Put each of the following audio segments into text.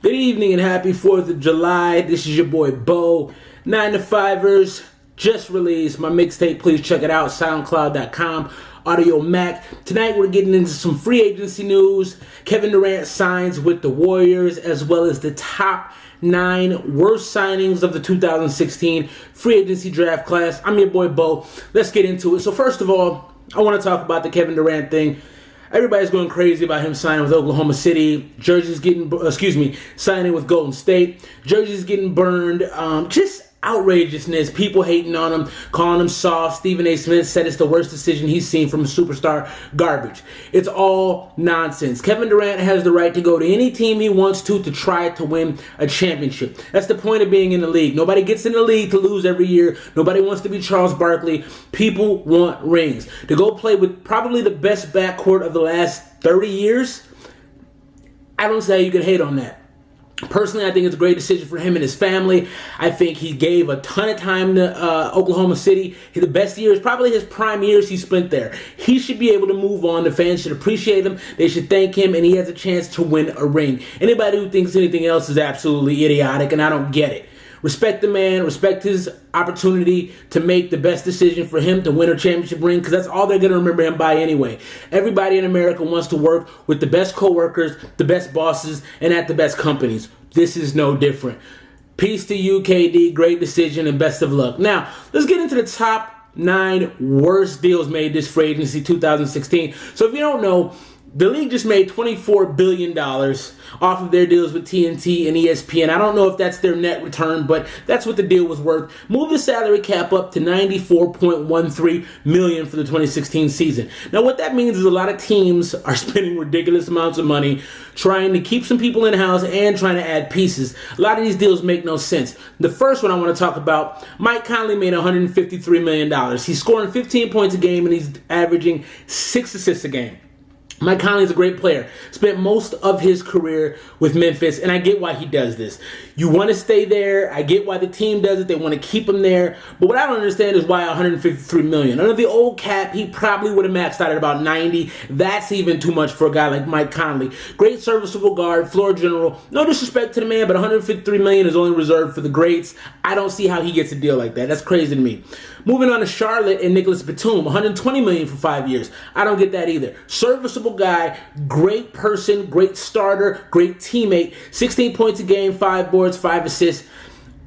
Good evening and happy 4th of July. This is your boy Bo. 9 to 5ers just released my mixtape. Please check it out. SoundCloud.com. Audio Mac. Tonight we're getting into some free agency news. Kevin Durant signs with the Warriors, as well as the top 9 worst signings of the 2016 free agency draft class. I'm your boy Bo. Let's get into it. So first of all, I want to talk about the Kevin Durant thing. Everybody's going crazy about him signing with Oklahoma City. Signing with Golden State. Jersey's getting burned. Just outrageousness. People hating on him, calling him soft. Stephen A. Smith said it's the worst decision he's seen from a superstar. Garbage. It's all nonsense. Kevin Durant has the right to go to any team he wants to try to win a championship. That's the point of being in the league. Nobody gets in the league to lose every year. Nobody wants to be Charles Barkley. People want rings. To go play with probably the best backcourt of the last 30 years, I don't see how you can hate on that. Personally, I think it's a great decision for him and his family. I think he gave a ton of time to Oklahoma City. The best years, probably his prime years he spent there. He should be able to move on. The fans should appreciate him. They should thank him, and he has a chance to win a ring. Anybody who thinks anything else is absolutely idiotic, and I don't get it. Respect the man, respect his opportunity to make the best decision for him to win a championship ring, because that's all they're going to remember him by anyway. Everybody in America wants to work with the best coworkers, the best bosses, and at the best companies. This is no different. Peace to you, KD. Great decision and best of luck. Now, let's get into the top 9 worst deals made this free agency 2016. So if you don't know, the league just made $24 billion off of their deals with TNT and ESPN. I don't know if that's their net return, but that's what the deal was worth. Move the salary cap up to $94.13 million for the 2016 season. Now, what that means is a lot of teams are spending ridiculous amounts of money trying to keep some people in-house and trying to add pieces. A lot of these deals make no sense. The first one I want to talk about, Mike Conley made $153 million. He's scoring 15 points a game, and he's averaging 6 assists a game. Mike Conley's a great player. Spent most of his career with Memphis, and I get why he does this. You want to stay there. I get why the team does it. They want to keep him there. But what I don't understand is why $153 million. Under the old cap, he probably would have maxed out at about 90. That's even too much for a guy like Mike Conley. Great serviceable guard, floor general. No disrespect to the man, but $153 million is only reserved for the greats. I don't see how he gets a deal like that. That's crazy to me. Moving on to Charlotte and Nicholas Batum, $120 million for 5 years. I don't get that either. Serviceable guy, great person, great starter, great teammate. 16 points a game, 5 boards, 5 assists.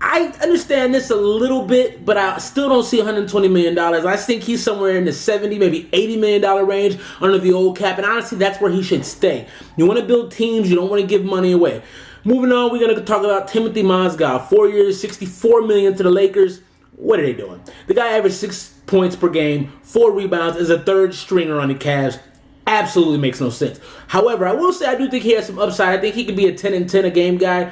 I understand this a little bit, but I still don't see $120 million. I think he's somewhere in the $70, maybe $80 million range under the old cap, and honestly, that's where he should stay. You want to build teams, you don't want to give money away. Moving on, we're going to talk about Timothy Mozgov. 4 years, $64 million to the Lakers. What are they doing? The guy averaged 6 points per game, 4 rebounds, is a third stringer on the Cavs. Absolutely makes no sense. However, I will say I do think he has some upside. I think he could be a 10-10 a game guy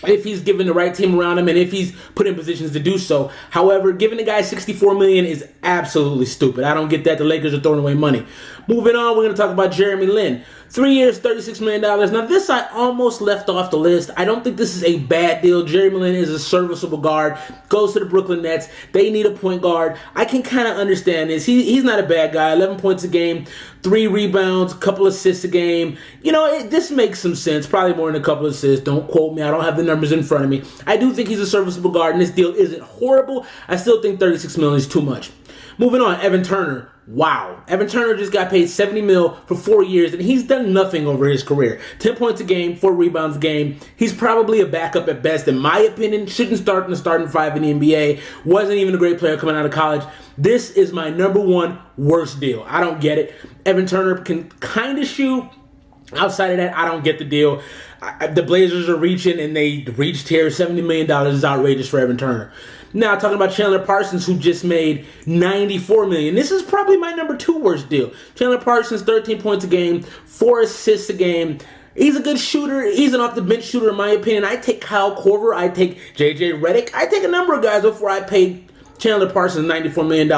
if he's given the right team around him and if he's put in positions to do so. However, giving the guy $64 million is absolutely stupid. I don't get that. The Lakers are throwing away money. Moving on, we're going to talk about Jeremy Lin. 3 years, $36 million. Now, this I almost left off the list. I don't think this is a bad deal. Jeremy Lin is a serviceable guard. Goes to the Brooklyn Nets. They need a point guard. I can kind of understand this. He's not a bad guy. 11 points a game, 3 rebounds, a couple assists a game. You know, this makes some sense. Probably more than a couple assists. Don't quote me. I don't have the numbers in front of me. I do think he's a serviceable guard, and this deal isn't horrible. I still think $36 million is too much. Moving on, Evan Turner. Wow. Evan Turner just got paid $70 million for 4 years, and he's done nothing over his career. 10 points a game, 4 rebounds a game. He's probably a backup at best, in my opinion. Shouldn't start in the starting 5 in the NBA. Wasn't even a great player coming out of college. This is my number 1 worst deal. I don't get it. Evan Turner can kind of shoot. Outside of that, I don't get the deal. The Blazers are reaching, and they reached here. $70 million is outrageous for Evan Turner. Now, talking about Chandler Parsons, who just made $94 million. This is probably my number 2 worst deal. Chandler Parsons, 13 points a game, 4 assists a game. He's a good shooter. He's an off-the-bench shooter, in my opinion. I take Kyle Korver. I take J.J. Redick. I take a number of guys before I pay Chandler Parsons $94 million.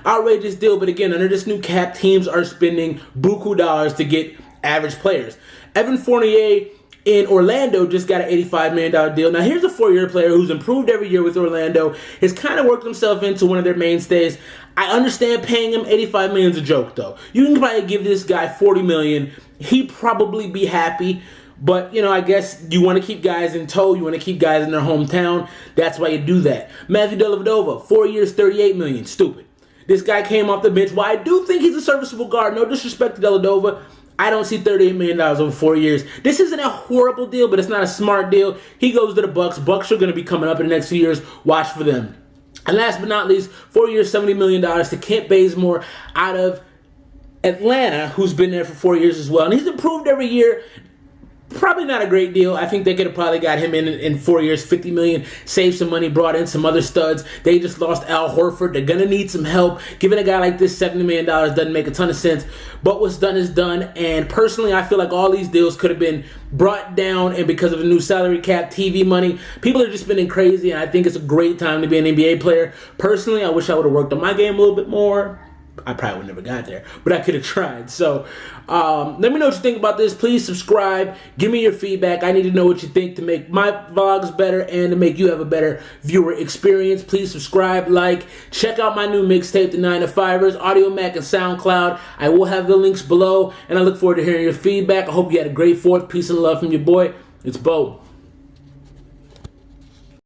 Outrageous deal, but again, under this new cap, teams are spending buku dollars to get average players. Evan Fournier in Orlando just got an $85 million deal. Now, here's a 4-year player who's improved every year with Orlando, has kind of worked himself into one of their mainstays. I understand paying him $85 million is a joke, though. You can probably give this guy $40 million. He'd probably be happy. But, I guess you want to keep guys in tow. You want to keep guys in their hometown. That's why you do that. Matthew Dellavedova, 4 years, $38 million. Stupid. This guy came off the bench. While I do think he's a serviceable guard, no disrespect to Dellavedova, I don't see $38 million over 4 years. This isn't a horrible deal, but it's not a smart deal. He goes to the Bucks. Bucks are going to be coming up in the next few years. Watch for them. And last but not least, 4 years, $70 million to Kent Bazemore out of Atlanta, who's been there for 4 years as well. And he's improved every year. Probably not a great deal. I think they could have probably got him in 4 years, $50 million, saved some money, brought in some other studs. They just lost Al Horford. They're going to need some help. Giving a guy like this $70 million doesn't make a ton of sense. But what's done is done. And personally, I feel like all these deals could have been brought down. And because of the new salary cap, TV money, people are just spending crazy. And I think it's a great time to be an NBA player. Personally, I wish I would have worked on my game a little bit more. I probably would never got there, but I could have tried. So let me know what you think about this. Please subscribe. Give me your feedback. I need to know what you think to make my vlogs better and to make you have a better viewer experience. Please subscribe, like, check out my new mixtape, The 9 to 5ers, Audio Mac and SoundCloud. I will have the links below, and I look forward to hearing your feedback. I hope you had a great 4th. Peace and love from your boy. It's Bo.